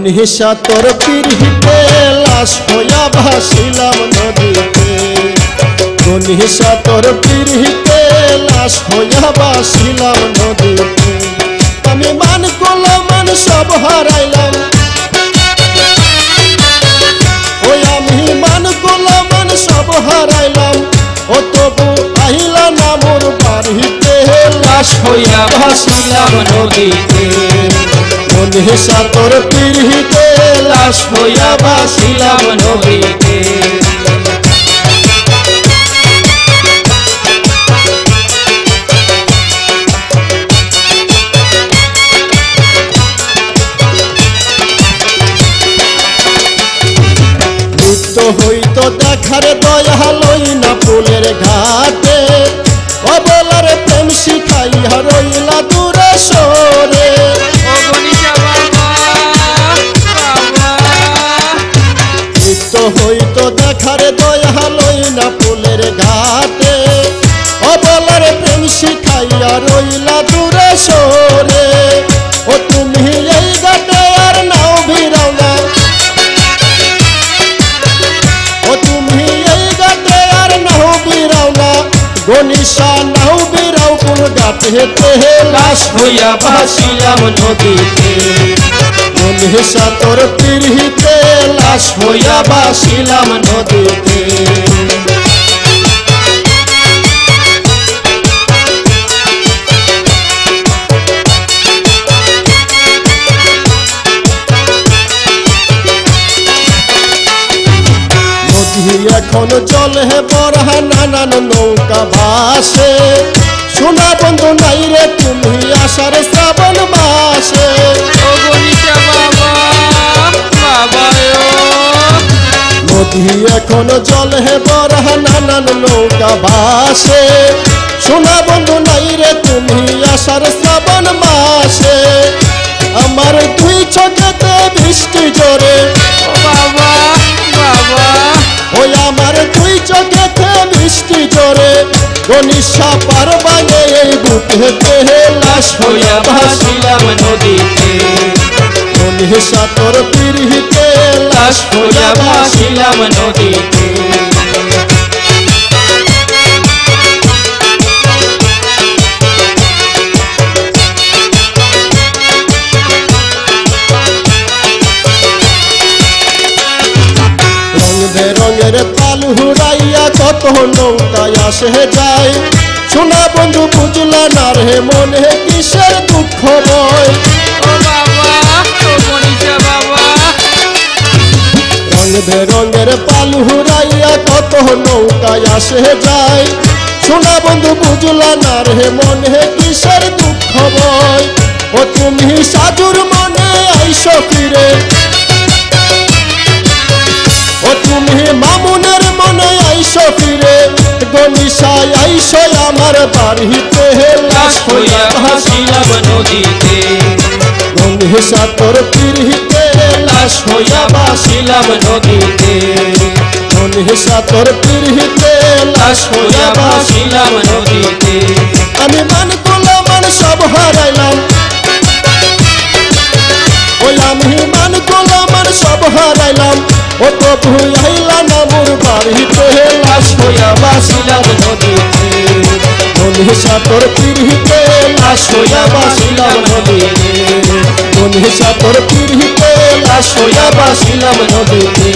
নিশা তোর পিরহিতে লাশ হইয়া ভাসিলাম নদীতে, নিশা তোর পিরহিতে লাশ হইয়া ভাসিলাম নদীতে। আমি মান করলাম মান সব হারাইলাম, ওই আমি মান করলাম মান সব হারাইলাম, ও তবু আইলা না মোর বাড়িতে লাশ হইয়া ভাসিলাম নদীতে। নিশা তোর পিরহিতে লাশ হইয়া ভাসিলাম নদীতে। হইতো দেখার দয়া লই না ফুলের ঘাটে, অবলার প্রেম শিখাইয়া রইলা দূরে সরে। হইতো দেখার দয়া লই না ফুলের ঘাটে, অবলার প্রেম শিখাইয়া রইলা দূরে সরে। ও তুমি এই ঘাটে আর নাও ভিড়াও না, নিশা নাও বেরাও কোন ঘাটেতে লাশ হইয়া ভাসিলাম নদীতে। নিশা তোর পিরহিতে লাশ হইয়া ভাসিলাম নদীতে। এখন চলে বড়া নানান নৌকা ভাসে, সোনা বন্ধু নাই রে তুমি আষাঢ় শ্রাবণ মাসে। নদী এখন চলে বড়া নানান নৌকা ভাসে, সোনা বন্ধু নাই রে তুমি আষাঢ় শ্রাবণ মাসে। আমার দুই চোখেতে বৃষ্টি জোরে, ওই আমার দুই চোখেতে বৃষ্টি জোরে। নিশা পার বাঙে এই বুকেতে লাশ হইয়া ভাসিলাম নদীতে। নিশা তোর পিরহিতে লাশ হইয়া ভাসিলাম নদীতে। রঙের পাল হুড়াইয়া কত নৌকায় আসে যায়, সোনা বন্ধু বুঝলা না রে মনে কিসের দুঃখ বয়। রঙের পাল হুড়াইয়া কত নৌকায় আসে যায়, সোনা বন্ধু বুঝলা না রে মনে কিসের দুঃখ বয়। ও তুমি সাধুর মনে আইসো ফিরে, ও তুমি মামুনের মনে আইসো ফিরে। নিশায় আইসো আমার বাড়িতে লাশ হইয়া ভাসিলাম নদীতে। নিশা তোর পিরহিতে লাশ হইয়া ভাসিলাম নদীতে। নিশা তোর পিরহিতে লাশ হইয়া ভাসিলাম নদীতে। আমি মান করলাম মান সব হারাইলাম, ওই আমি মান করলাম মান সব হারাইলাম, ও তবু আইলা না মোর বাড়িতে লাশ হইয়া ভাসিলাম নদীতে। নিশা তোর পিরহিতে লাশ হইয়া ভাসিলাম নদীতে। নিশা তোর পিরহিতে লাশ হইয়া ভাসিলাম নদীতে।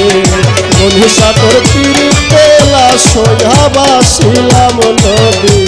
নিশা তোর পিরহিতে লাশ হইয়া ভাসিলাম নদীতে।